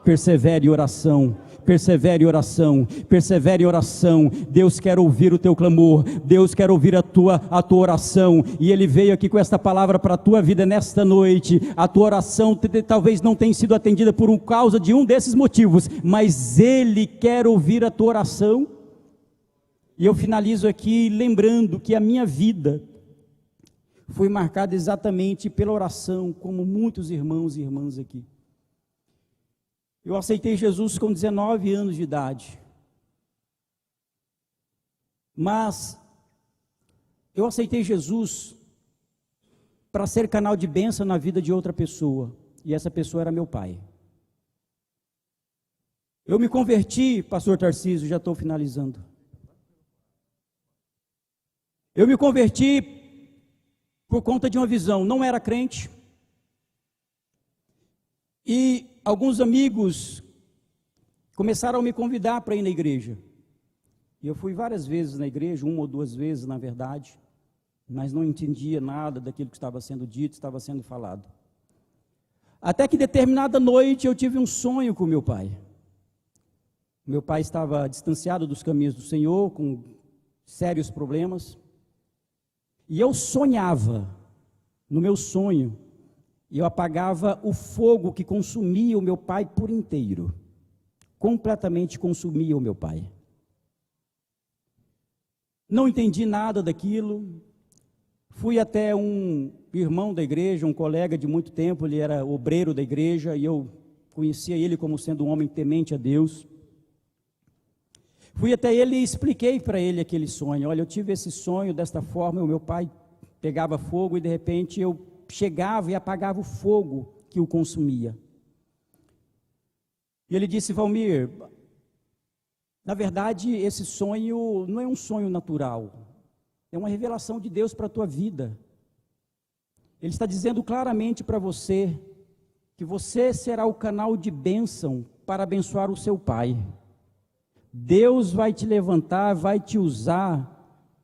Persevere em oração, persevere em oração, persevere em oração. Deus quer ouvir o teu clamor, Deus quer ouvir a tua oração, e Ele veio aqui com esta palavra para a tua vida nesta noite. A tua oração talvez não tenha sido atendida por causa de um desses motivos, mas Ele quer ouvir a tua oração. E eu finalizo aqui lembrando que a minha vida foi marcada exatamente pela oração, como muitos irmãos e irmãs aqui. Eu aceitei Jesus com 19 anos de idade, mas eu aceitei Jesus para ser canal de bênção na vida de outra pessoa, e essa pessoa era meu pai. Eu me converti, pastor Tarcísio, já estou finalizando. Eu me converti por conta de uma visão, não era crente, e alguns amigos começaram a me convidar para ir na igreja, e eu fui várias vezes na igreja, uma ou duas vezes na verdade, mas não entendia nada daquilo que estava sendo dito, estava sendo falado, até que determinada noite eu tive um sonho com meu pai. Meu pai estava distanciado dos caminhos do Senhor, com sérios problemas, e eu sonhava, no meu sonho, e eu apagava o fogo que consumia o meu pai por inteiro, completamente consumia o meu pai. Não entendi nada daquilo, fui até um irmão da igreja, um colega de muito tempo, ele era obreiro da igreja, e eu conhecia ele como sendo um homem temente a Deus. Fui até ele e expliquei para ele aquele sonho. Olha, eu tive esse sonho desta forma, o meu pai pegava fogo e de repente eu chegava e apagava o fogo que o consumia. E ele disse: Valmir, na verdade esse sonho não é um sonho natural, é uma revelação de Deus para a tua vida. Ele está dizendo claramente para você que você será o canal de bênção para abençoar o seu pai. Deus vai te levantar, vai te usar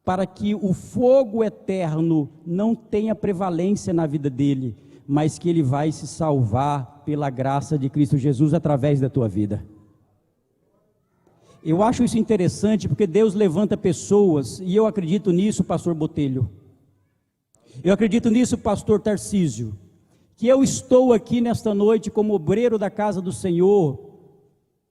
para que o fogo eterno não tenha prevalência na vida dele, mas que ele vai se salvar pela graça de Cristo Jesus através da tua vida. Eu acho isso interessante, porque Deus levanta pessoas, e eu acredito nisso, pastor Botelho, eu acredito nisso, pastor Tarcísio, que eu estou aqui nesta noite como obreiro da casa do Senhor,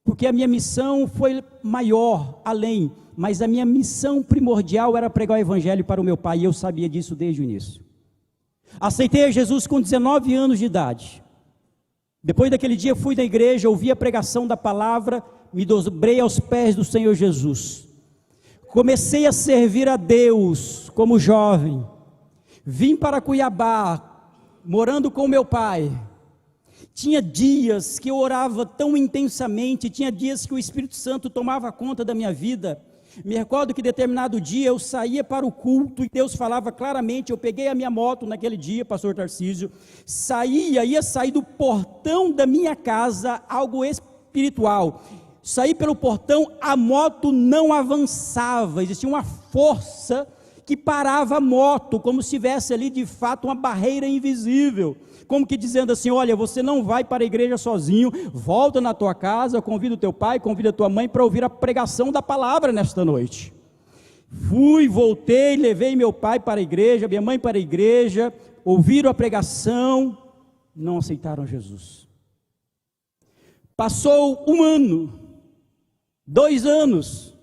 porque a minha missão foi maior, além, mas a minha missão primordial era pregar o evangelho para o meu pai, e eu sabia disso desde o início. Aceitei a Jesus com 19 anos de idade. Depois daquele dia fui na igreja, ouvi a pregação da palavra, me dobrei aos pés do Senhor Jesus. Comecei a servir a Deus como jovem. Vim para Cuiabá, morando com meu pai. Tinha dias que eu orava tão intensamente, tinha dias que o Espírito Santo tomava conta da minha vida, Me recordo que determinado dia eu saía para o culto e Deus falava claramente. Eu peguei a minha moto naquele dia, pastor Tarcísio, ia sair do portão da minha casa, algo espiritual. Saí pelo portão, a moto não avançava, existia uma força que parava a moto, como se tivesse ali de fato uma barreira invisível, como que dizendo assim: olha, você não vai para a igreja sozinho, volta na tua casa, convida o teu pai, convida a tua mãe para ouvir a pregação da palavra nesta noite. Voltei, levei meu pai para a igreja, minha mãe para a igreja, ouviram a pregação, não aceitaram Jesus. Passou 1 ano, 2 anos,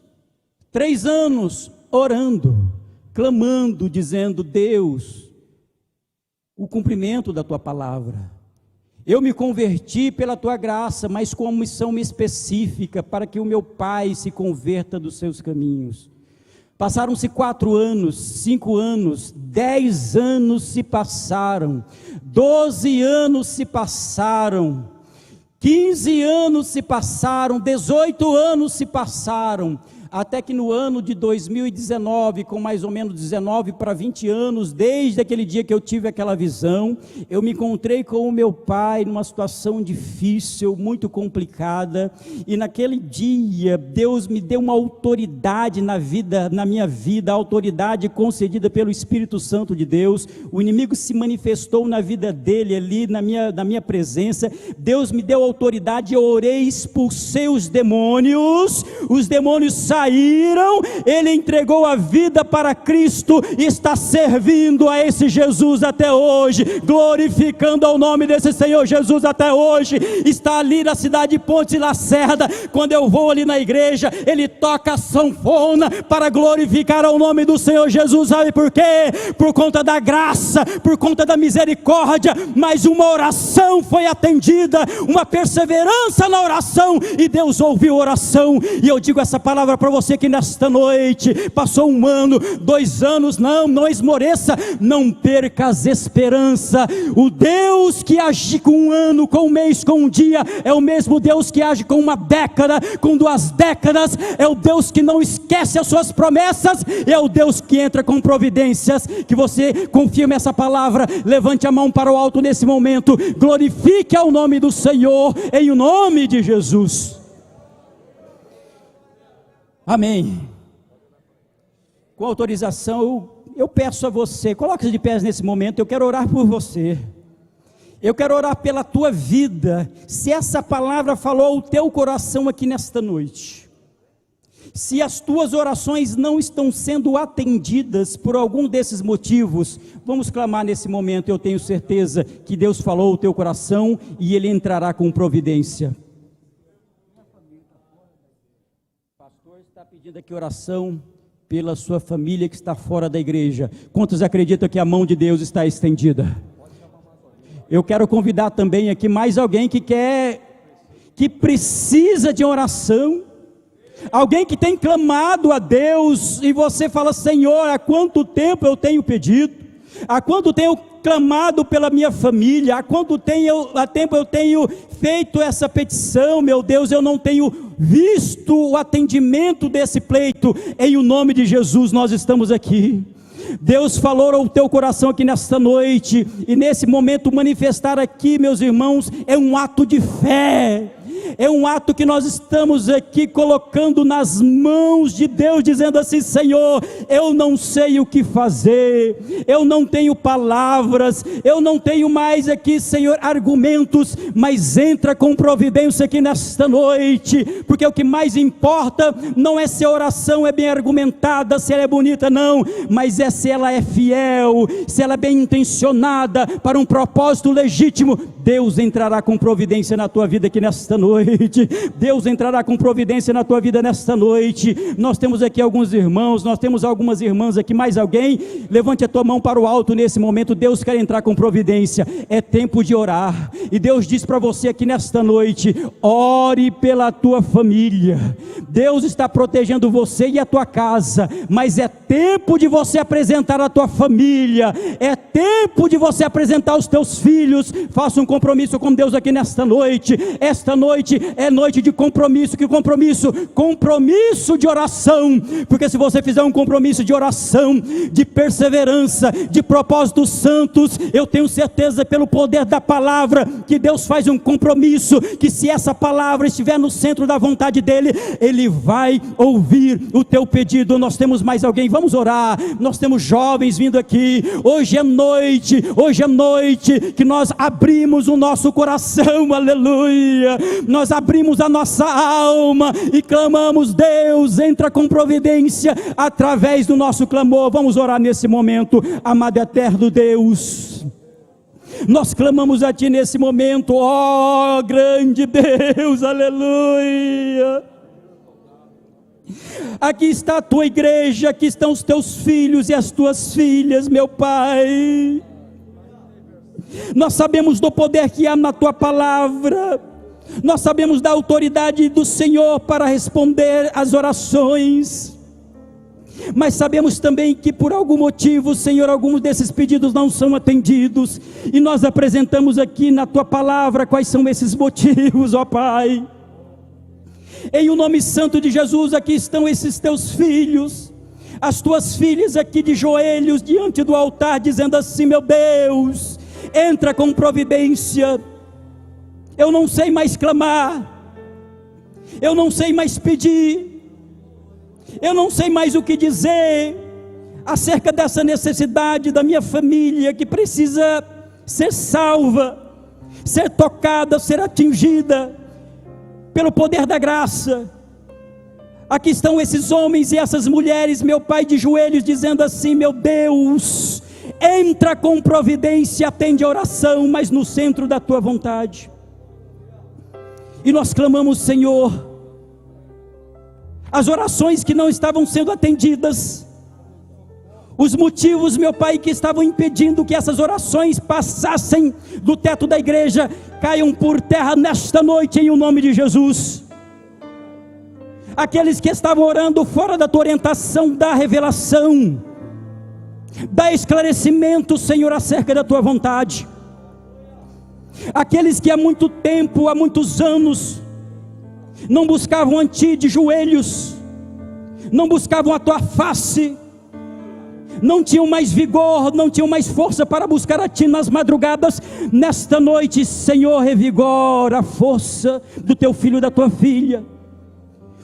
3 anos, orando, clamando, dizendo: Deus, o cumprimento da tua palavra, eu me converti pela tua graça, mas com uma missão específica, para que o meu pai se converta dos seus caminhos. Passaram-se 4 anos, 5 anos, 10 anos se passaram, 12 anos se passaram, 15 anos se passaram, 18 anos se passaram, até que no ano de 2019, com mais ou menos 19 para 20 anos, desde aquele dia que eu tive aquela visão, eu me encontrei com o meu pai numa situação difícil, muito complicada, e naquele dia, Deus me deu uma autoridade na minha vida, a autoridade concedida pelo Espírito Santo de Deus. O inimigo se manifestou na vida dele ali, na minha presença. Deus me deu autoridade, eu orei, expulsei os demônios saíram, ele entregou a vida para Cristo e está servindo a esse Jesus até hoje, glorificando ao nome desse Senhor Jesus até hoje. Está ali na cidade de Pontes e Lacerda. Quando eu vou ali na igreja, ele toca a sanfona para glorificar ao nome do Senhor Jesus. Sabe por quê? Por conta da graça, por conta da misericórdia, mas uma oração foi atendida, uma perseverança na oração, e Deus ouviu a oração. E eu digo essa palavra para você que nesta noite passou 1 ano, 2 anos, não esmoreça, não perca as esperanças. O Deus que age com 1 ano, com 1 mês, com 1 dia, é o mesmo Deus que age com 1 década, com 2 décadas, é o Deus que não esquece as suas promessas, é o Deus que entra com providências. Que você confirme essa palavra, levante a mão para o alto nesse momento, glorifique ao nome do Senhor, em o nome de Jesus. Amém. Com autorização, eu peço a você, coloque-se de pés nesse momento. Eu quero orar por você, eu quero orar pela tua vida. Se essa palavra falou ao teu coração aqui nesta noite, se as tuas orações não estão sendo atendidas por algum desses motivos, vamos clamar nesse momento. Eu tenho certeza que Deus falou ao teu coração e Ele entrará com providência. Está pedindo aqui oração pela sua família que está fora da igreja. Quantos acreditam que a mão de Deus está estendida? Eu quero convidar também aqui mais alguém que precisa de oração, alguém que tem clamado a Deus, e você fala: Senhor, há quanto tempo eu tenho pedido, há quanto tenho clamado pela minha família, há quanto tempo eu tenho feito essa petição, meu Deus, eu não tenho visto o atendimento desse pleito. Em o nome de Jesus nós estamos aqui. Deus falou ao teu coração aqui nesta noite, e nesse momento manifestar aqui, meus irmãos, é um ato de fé. É um ato que nós estamos aqui colocando nas mãos de Deus, dizendo assim: Senhor, eu não sei o que fazer, eu não tenho palavras, eu não tenho mais aqui, Senhor, argumentos, mas entra com providência aqui nesta noite, porque o que mais importa não é se a oração é bem argumentada, se ela é bonita, não, mas é se ela é fiel, se ela é bem intencionada para um propósito legítimo. Deus entrará com providência na tua vida aqui nesta noite. Deus entrará com providência na tua vida nesta noite. Nós temos aqui alguns irmãos, nós temos algumas irmãs aqui. Mais alguém? Levante a tua mão para o alto nesse momento. Deus quer entrar com providência. É tempo de orar, e Deus diz para você aqui nesta noite: ore pela tua família. Deus está protegendo você e a tua casa, mas é tempo de você apresentar a tua família, é tempo de você apresentar os teus filhos. Faça um compromisso com Deus aqui nesta noite. Esta noite é noite de compromisso. Que compromisso? Compromisso de oração. Porque se você fizer um compromisso de oração, de perseverança, de propósitos santos, eu tenho certeza pelo poder da palavra, que Deus faz um compromisso, que se essa palavra estiver no centro da vontade dEle, Ele vai ouvir o teu pedido. Nós temos mais alguém? Vamos orar. Nós temos jovens vindo aqui. Hoje é noite que nós abrimos o nosso coração, aleluia. Nós abrimos a nossa alma e clamamos: Deus, entra com providência através do nosso clamor. Vamos orar nesse momento. Amado eterno Deus, nós clamamos a Ti nesse momento, ó grande Deus, aleluia. Aqui está a Tua igreja, aqui estão os Teus filhos e as Tuas filhas, meu Pai. Nós sabemos do poder que há na Tua palavra, nós sabemos da autoridade do Senhor para responder às orações, mas sabemos também que por algum motivo, Senhor, alguns desses pedidos não são atendidos, e nós apresentamos aqui na Tua palavra quais são esses motivos, ó Pai. Em o nome santo de Jesus, aqui estão esses Teus filhos, as Tuas filhas aqui de joelhos diante do altar, dizendo assim: meu Deus, entra com providência. Eu não sei mais clamar, eu não sei mais pedir, eu não sei mais o que dizer acerca dessa necessidade da minha família, que precisa ser salva, ser tocada, ser atingida pelo poder da graça. Aqui estão esses homens e essas mulheres, meu Pai, de joelhos, dizendo assim: meu Deus, entra com providência, atende a oração, mas no centro da Tua vontade. E nós clamamos, Senhor, as orações que não estavam sendo atendidas, os motivos, meu Pai, que estavam impedindo que essas orações passassem do teto da igreja, caiam por terra nesta noite, em o nome de Jesus. Aqueles que estavam orando fora da Tua orientação, da revelação, dá esclarecimento, Senhor, acerca da Tua vontade. Aqueles que há muito tempo, há muitos anos, não buscavam a Ti de joelhos, não buscavam a Tua face, não tinham mais vigor, não tinham mais força para buscar a Ti nas madrugadas. Nesta noite, Senhor, revigora a força do Teu filho e da Tua filha.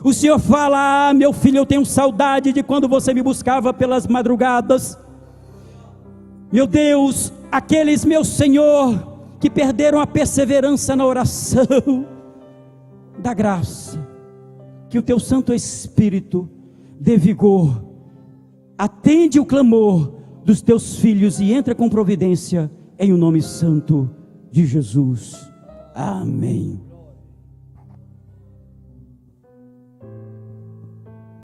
O Senhor fala: ah, meu filho, eu tenho saudade de quando você me buscava pelas madrugadas. Meu Deus, aqueles, meu Senhor, que perderam a perseverança na oração, da graça, que o Teu Santo Espírito dê vigor, atende o clamor dos Teus filhos e entra com providência, em o nome santo de Jesus, amém.